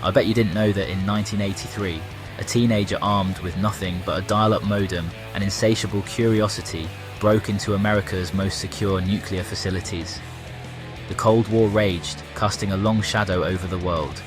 I bet you didn't know that in 1983, a teenager armed with nothing but a dial-up modem and insatiable curiosity broke into America's most secure nuclear facilities. The Cold War raged, casting a long shadow over the world.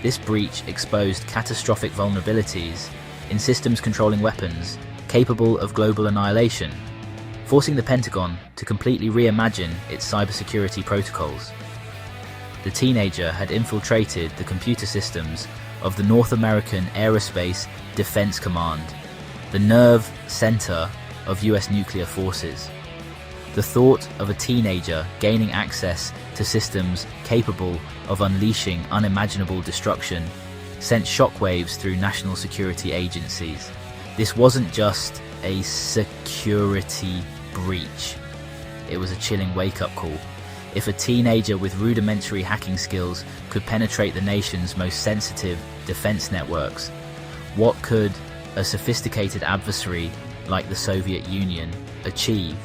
This breach exposed catastrophic vulnerabilities in systems controlling weapons capable of global annihilation, forcing the Pentagon to completely reimagine its cybersecurity protocols. The teenager had infiltrated the computer systems of the North American Aerospace Defense Command, the nerve center of US nuclear forces. The thought of a teenager gaining access to systems capable of unleashing unimaginable destruction sent shockwaves through national security agencies. This wasn't just a security breach. It was a chilling wake-up call. If a teenager with rudimentary hacking skills could penetrate the nation's most sensitive defense networks, what could a sophisticated adversary like the Soviet Union achieve?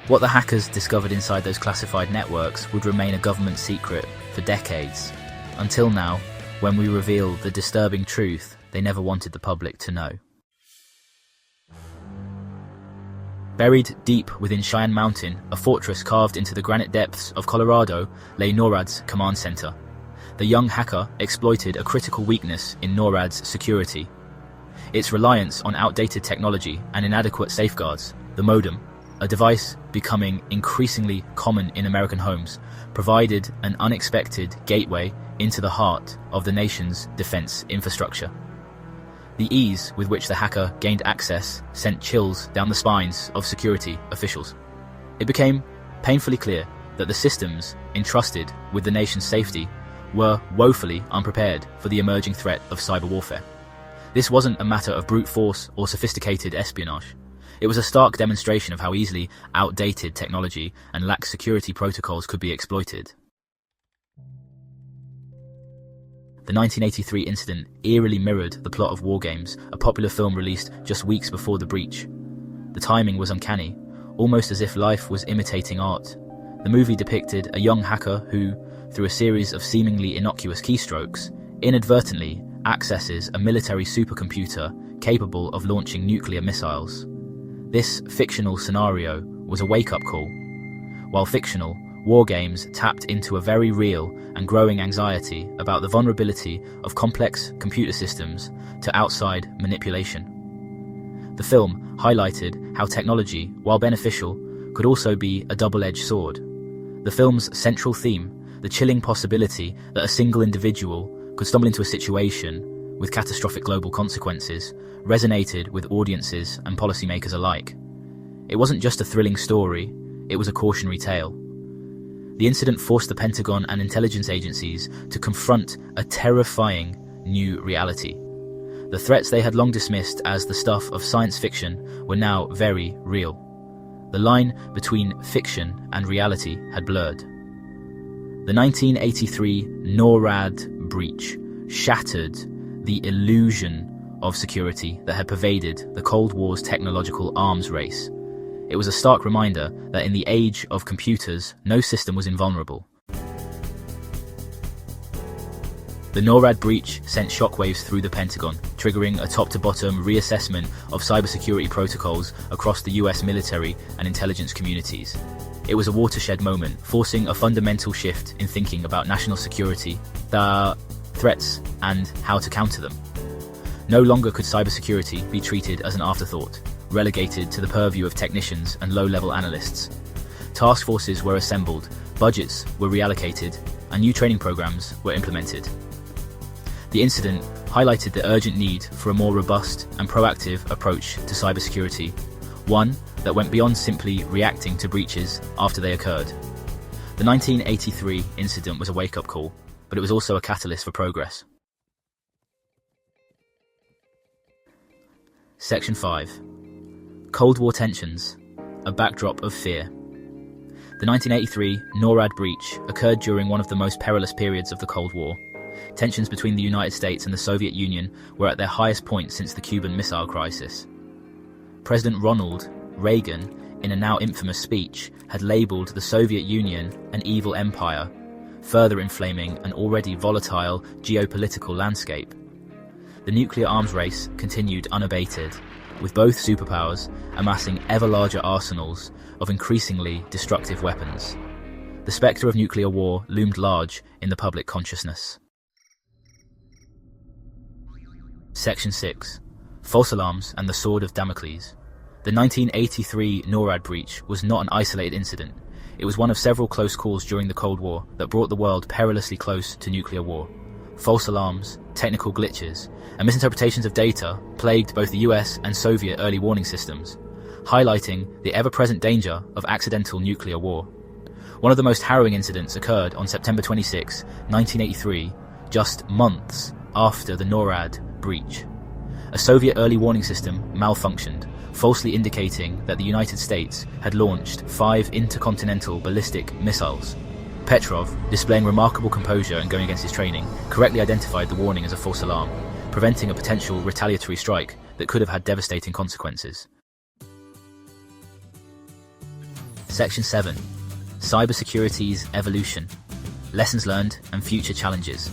What the hackers discovered inside those classified networks would remain a government secret for decades, until now, when we reveal the disturbing truth they never wanted the public to know. Buried deep within Cheyenne Mountain, a fortress carved into the granite depths of Colorado, lay NORAD's command center. The young hacker exploited a critical weakness in NORAD's security. Its reliance on outdated technology and inadequate safeguards, the modem, a device becoming increasingly common in American homes, provided an unexpected gateway into the heart of the nation's defense infrastructure. The ease with which the hacker gained access sent chills down the spines of security officials. It became painfully clear that the systems entrusted with the nation's safety were woefully unprepared for the emerging threat of cyber warfare. This wasn't a matter of brute force or sophisticated espionage. It was a stark demonstration of how easily outdated technology and lax security protocols could be exploited. The 1983 incident eerily mirrored the plot of War Games, a popular film released just weeks before the breach. The timing was uncanny, almost as if life was imitating art. The movie depicted a young hacker who, through a series of seemingly innocuous keystrokes, inadvertently accesses a military supercomputer capable of launching nuclear missiles. This fictional scenario was a wake-up call. While fictional, War Games tapped into a very real and growing anxiety about the vulnerability of complex computer systems to outside manipulation. The film highlighted how technology, while beneficial, could also be a double-edged sword. The film's central theme, the chilling possibility that a single individual could stumble into a situation with catastrophic global consequences, resonated with audiences and policymakers alike. It wasn't just a thrilling story, it was a cautionary tale. The incident forced the Pentagon and intelligence agencies to confront a terrifying new reality. The threats they had long dismissed as the stuff of science fiction were now very real. The line between fiction and reality had blurred. The 1983 NORAD breach shattered the illusion of security that had pervaded the Cold War's technological arms race. It was a stark reminder that in the age of computers, no system was invulnerable. The NORAD breach sent shockwaves through the Pentagon, triggering a top-to-bottom reassessment of cybersecurity protocols across the US military and intelligence communities. It was a watershed moment, forcing a fundamental shift in thinking about national security, the threats, and how to counter them. No longer could cybersecurity be treated as an afterthought, relegated to the purview of technicians and low-level analysts. Task forces were assembled, budgets were reallocated, and new training programs were implemented. The incident highlighted the urgent need for a more robust and proactive approach to cybersecurity, one that went beyond simply reacting to breaches after they occurred. The 1983 incident was a wake-up call, but it was also a catalyst for progress. Section 5. Cold War tensions, a backdrop of fear. The 1983 NORAD breach occurred during one of the most perilous periods of the Cold War. Tensions between the United States and the Soviet Union were at their highest point since the Cuban Missile Crisis. President Ronald Reagan, in a now infamous speech, had labelled the Soviet Union an evil empire, further inflaming an already volatile geopolitical landscape. The nuclear arms race continued unabated, with both superpowers amassing ever larger arsenals of increasingly destructive weapons. The spectre of nuclear war loomed large in the public consciousness. Section 6. False alarms and the sword of Damocles. The 1983 NORAD breach was not an isolated incident. It was one of several close calls during the Cold War that brought the world perilously close to nuclear war. False alarms, technical glitches, and misinterpretations of data plagued both the US and Soviet early warning systems, highlighting the ever-present danger of accidental nuclear war. One of the most harrowing incidents occurred on September 26, 1983, just months after the NORAD breach. A Soviet early warning system malfunctioned, falsely indicating that the United States had launched 5 intercontinental ballistic missiles. Petrov, displaying remarkable composure and going against his training, correctly identified the warning as a false alarm, preventing a potential retaliatory strike that could have had devastating consequences. Section 7. Cybersecurity's evolution. Lessons learned and future challenges.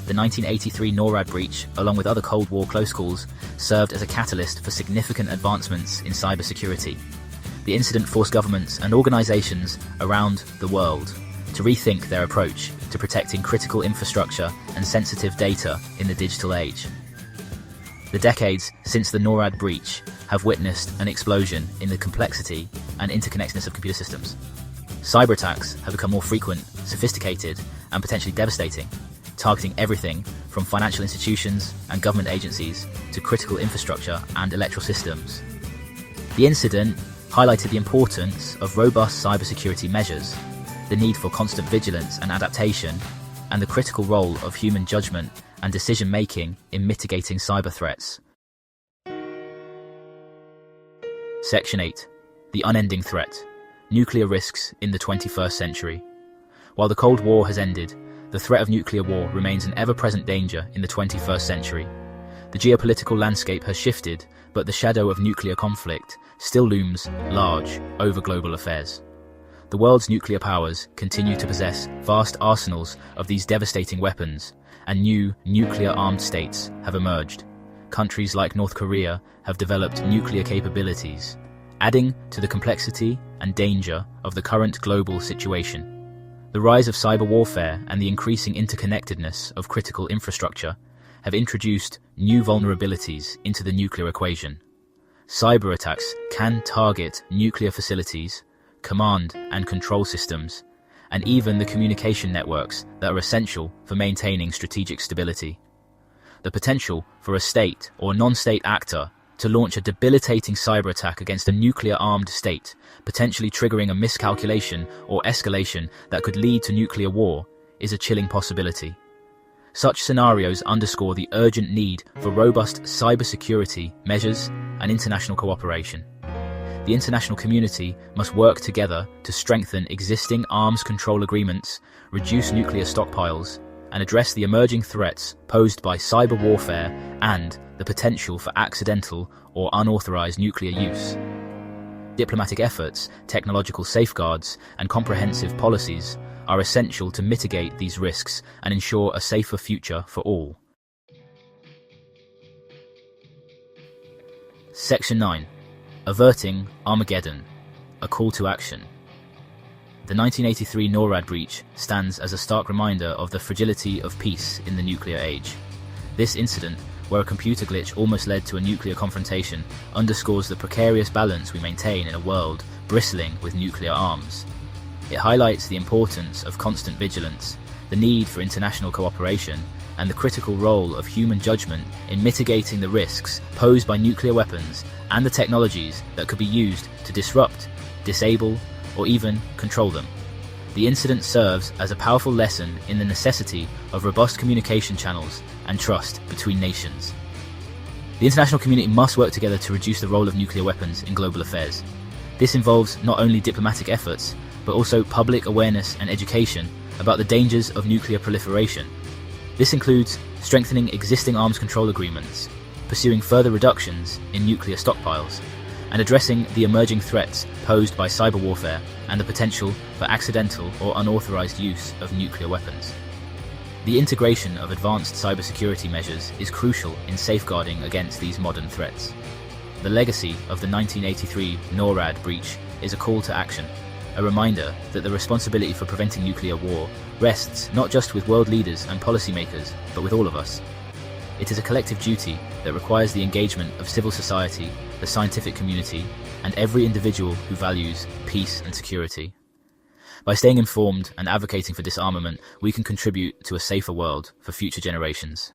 The 1983 NORAD breach, along with other Cold War close calls, served as a catalyst for significant advancements in cybersecurity. The incident forced governments and organizations around the world to rethink their approach to protecting critical infrastructure and sensitive data in the digital age. The decades since the NORAD breach have witnessed an explosion in the complexity and interconnectedness of computer systems. CyberAttacks have become more frequent, sophisticated, and potentially devastating, targeting everything from financial institutions and government agencies to critical infrastructure and electoral systems. The incident highlighted the importance of robust cybersecurity measures, the need for constant vigilance and adaptation, and the critical role of human judgment and decision-making in mitigating cyber threats. Section 8. The unending threat. Nuclear risks in the 21st century. While the Cold War has ended, the threat of nuclear war remains an ever-present danger in the 21st century. The geopolitical landscape has shifted, but the shadow of nuclear conflict still looms large over global affairs. The world's nuclear powers continue to possess vast arsenals of these devastating weapons, and new nuclear-armed states have emerged. Countries like North Korea have developed nuclear capabilities, adding to the complexity and danger of the current global situation. The rise of cyber warfare and the increasing interconnectedness of critical infrastructure have introduced new vulnerabilities into the nuclear equation. Cyber attacks can target nuclear facilities, command and control systems, and even the communication networks that are essential for maintaining strategic stability. The potential for a state or non-state actor to launch a debilitating cyber attack against a nuclear-armed state, potentially triggering a miscalculation or escalation that could lead to nuclear war, is a chilling possibility. Such scenarios underscore the urgent need for robust cybersecurity measures and international cooperation. The international community must work together to strengthen existing arms control agreements, reduce nuclear stockpiles, and address the emerging threats posed by cyber warfare and the potential for accidental or unauthorized nuclear use. Diplomatic efforts, technological safeguards, and comprehensive policies are essential to mitigate these risks and ensure a safer future for all. Section 9. Averting Armageddon, a call to action. The 1983 NORAD breach stands as a stark reminder of the fragility of peace in the nuclear age. This incident, where a computer glitch almost led to a nuclear confrontation, underscores the precarious balance we maintain in a world bristling with nuclear arms. It highlights the importance of constant vigilance, the need for international cooperation, and the critical role of human judgment in mitigating the risks posed by nuclear weapons and the technologies that could be used to disrupt, disable, or even control them. The incident serves as a powerful lesson in the necessity of robust communication channels and trust between nations. The international community must work together to reduce the role of nuclear weapons in global affairs. This involves not only diplomatic efforts, but also public awareness and education about the dangers of nuclear proliferation. This includes strengthening existing arms control agreements, pursuing further reductions in nuclear stockpiles, and addressing the emerging threats posed by cyber warfare and the potential for accidental or unauthorized use of nuclear weapons. The integration of advanced cybersecurity measures is crucial in safeguarding against these modern threats. The legacy of the 1983 NORAD breach is a call to action, a reminder that the responsibility for preventing nuclear war rests not just with world leaders and policymakers, but with all of us. It is a collective duty that requires the engagement of civil society, the scientific community, and every individual who values peace and security. By staying informed and advocating for disarmament, we can contribute to a safer world for future generations.